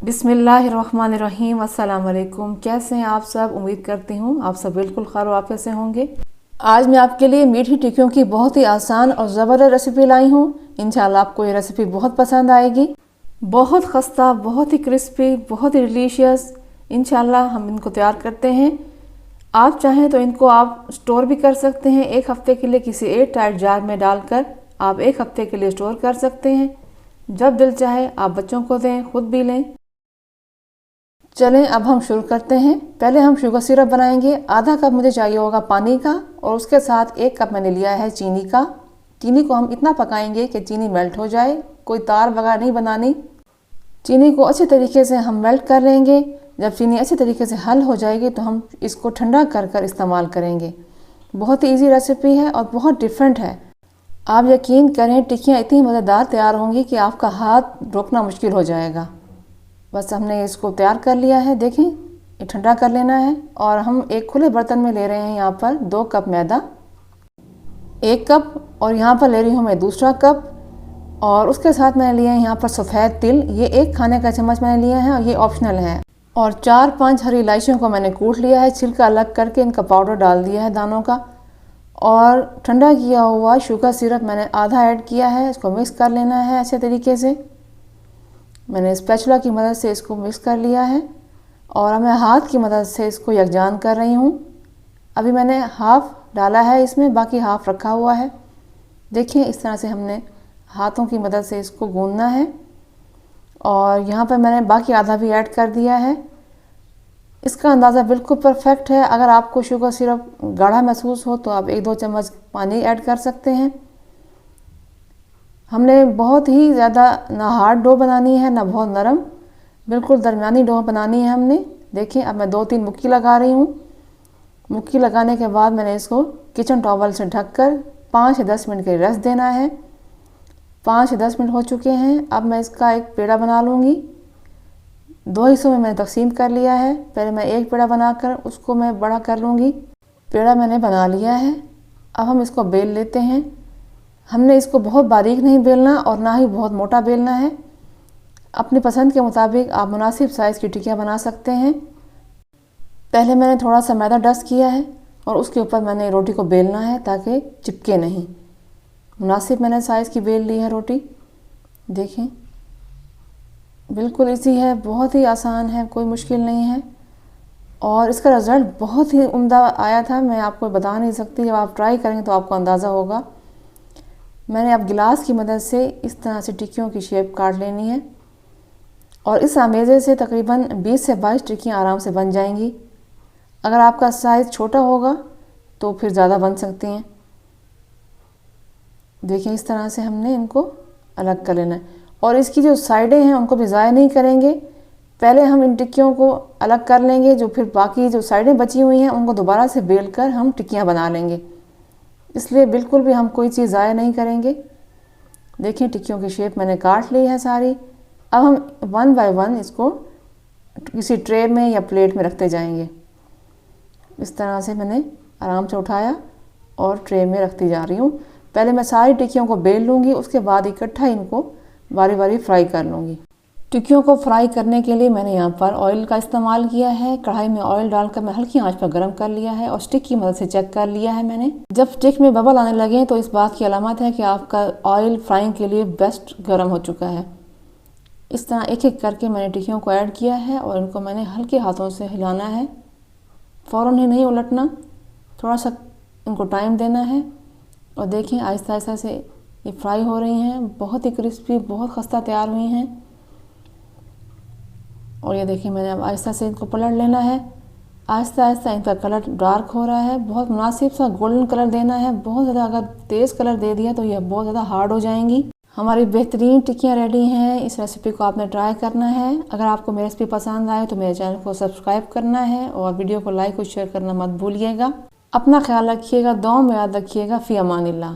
बिस्मिल्लाहिर्रहमानिर्रहीम। अस्सलाम वालेकुम। कैसे हैं आप सब? उम्मीद करती हूँ आप सब बिल्कुल खैर वाफियत से होंगे। आज मैं आपके लिए मीठी टिक्कियों की बहुत ही आसान और ज़बरदस्त रेसिपी लाई हूँ। इंशाल्लाह आपको ये रेसिपी बहुत पसंद आएगी। बहुत खस्ता, बहुत ही क्रिस्पी, बहुत ही डिलीशियस। इंशाल्लाह हम इनको तैयार करते हैं। आप चाहें तो इनको आप स्टोर भी कर सकते हैं। एक हफ्ते के लिए किसी एयर टाइट जार में डालकर आप एक हफ्ते के लिए स्टोर कर सकते हैं। जब दिल चाहे आप बच्चों को दें, खुद भी लें। चलें अब हम शुरू करते हैं। पहले हम शुगर सिरप बनाएंगे। आधा कप मुझे चाहिए होगा पानी का और उसके साथ 1 कप मैंने लिया है चीनी का। चीनी को हम इतना पकाएंगे कि चीनी मेल्ट हो जाए, कोई तार वगैरह नहीं बनानी। चीनी को अच्छे तरीके से हम मेल्ट कर लेंगे। जब चीनी अच्छे तरीके से हल हो जाएगी तो हम इसको ठंडा कर कर इस्तेमाल करेंगे। बहुत ही ईजी रेसिपी है और बहुत डिफरेंट है। आप यकीन करें टिक्कियाँ इतनी मज़ेदार तैयार होंगी कि आपका हाथ रोकना मुश्किल हो जाएगा। बस हमने इसको तैयार कर लिया है। देखें ये ठंडा कर लेना है और हम एक खुले बर्तन में ले रहे हैं। यहाँ पर 2 कप मैदा, 1 कप, और यहाँ पर ले रही हूँ मैं दूसरा कप। और उसके साथ मैंने लिया है यहाँ पर सफ़ेद तिल, ये 1 खाने का चम्मच मैंने लिया है और ये ऑप्शनल है। और 4-5 हरी इलायचियों को मैंने कूट लिया है, छिलका अलग करके इनका पाउडर डाल दिया है दानों का। और ठंडा किया हुआ शुगर सिरप मैंने आधा ऐड किया है। इसको मिक्स कर लेना है अच्छे तरीके से। मैंने स्पैचुला की मदद से इसको मिक्स कर लिया है और मैं हाथ की मदद से इसको यकजान कर रही हूँ। अभी मैंने हाफ़ डाला है इसमें, बाकी हाफ़ रखा हुआ है। देखिए इस तरह से हमने हाथों की मदद से इसको गूंदना है। और यहाँ पर मैंने बाकी आधा भी ऐड कर दिया है। इसका अंदाज़ा बिल्कुल परफेक्ट है। अगर आपको शुगर सिरप गाढ़ा महसूस हो तो आप 1-2 चम्मच पानी ऐड कर सकते हैं। हमने बहुत ही ज़्यादा ना हार्ड डो बनानी है ना बहुत नरम, बिल्कुल दरमियानी डो बनानी है हमने। देखिए अब मैं 2-3 मुक्की लगा रही हूँ। मुक्की लगाने के बाद मैंने इसको किचन टॉवल से ढककर 5 से 10 मिनट के लिए रेस्ट देना है। 5 से 10 मिनट हो चुके हैं। अब मैं इसका एक पेड़ा बना लूँगी। 2 हिस्सों में मैंने तकसीम कर लिया है। पहले मैं एक पेड़ा बनाकर उसको मैं बड़ा कर लूँगी। पेड़ा मैंने बना लिया है। अब हम इसको बेल लेते हैं। हमने इसको बहुत बारीक नहीं बेलना और ना ही बहुत मोटा बेलना है। अपनी पसंद के मुताबिक आप मुनासिब साइज़ की टिक्कियाँ बना सकते हैं। पहले मैंने थोड़ा सा मैदा डस्ट किया है और उसके ऊपर मैंने रोटी को बेलना है ताकि चिपके नहीं। मुनासिब मैंने साइज़ की बेल ली है रोटी। देखें बिल्कुल इजी है, बहुत ही आसान है, कोई मुश्किल नहीं है। और इसका रिज़ल्ट बहुत ही उम्दा आया था। मैं आपको बता नहीं सकती, जब आप ट्राई करेंगे तो आपको अंदाज़ा होगा। मैंने अब गिलास की मदद से इस तरह से टिक्कियों की शेप काट लेनी है और इस आमेज़े से तकरीबन 20 से 22 टिक्कियाँ आराम से बन जाएंगी। अगर आपका साइज़ छोटा होगा तो फिर ज़्यादा बन सकती हैं। देखिए इस तरह से हमने इनको अलग कर लेना है और इसकी जो साइडें हैं उनको भी ज़ाया नहीं करेंगे। पहले हम इन टिक्कियों को अलग कर लेंगे, जो फिर बाकी जो साइडें बची हुई हैं उनको दोबारा से बेल कर हम टिक्कियाँ बना लेंगे। इसलिए बिल्कुल भी हम कोई चीज़ ज़ाया नहीं करेंगे। देखिए टिक्कियों की शेप मैंने काट ली है सारी। अब हम 1 बाय 1 इसको किसी ट्रे में या प्लेट में रखते जाएंगे। इस तरह से मैंने आराम से उठाया और ट्रे में रखती जा रही हूँ। पहले मैं सारी टिक्कियों को बेल लूँगी, उसके बाद इकट्ठा इनको बारी बारी फ्राई कर लूँगी। टिक्कियों को फ्राई करने के लिए मैंने यहाँ पर ऑयल का इस्तेमाल किया है। कढ़ाई में ऑयल डालकर मैं हल्की आंच पर गर्म कर लिया है और स्टिक की मदद से चेक कर लिया है मैंने। जब स्टिक में बबल आने लगे तो इस बात की अलामत है कि आपका ऑयल फ्राइंग के लिए बेस्ट गर्म हो चुका है। इस तरह एक एक करके मैंने टिक्कियों को ऐड किया है और इनको मैंने हल्के हाथों से हिलाना है। फ़ौरन ही नहीं उलटना, थोड़ा सा इनको टाइम देना है। और देखिए आहिस्ता आहिस्ता से ये फ्राई हो रही हैं। बहुत ही क्रिस्पी, बहुत खस्ता तैयार हुई हैं। और ये देखिए मैंने अब आहिस्ता से इनको पलट लेना है। आहिस्ता आहिस्ता इनका कलर डार्क हो रहा है। बहुत मुनासिब सा गोल्डन कलर देना है। बहुत ज़्यादा अगर तेज़ कलर दे दिया तो ये बहुत ज़्यादा हार्ड हो जाएंगी। हमारी बेहतरीन टिक्कियाँ रेडी हैं। इस रेसिपी को आपने ट्राई करना है। अगर आपको मेरी रेसिपी पसंद आए तो मेरे चैनल को सब्सक्राइब करना है और वीडियो को लाइक और शेयर करना मत भूलिएगा। अपना ख्याल रखिएगा, दुआ में याद रखिएगा। फ़ी अमानिल्लाह।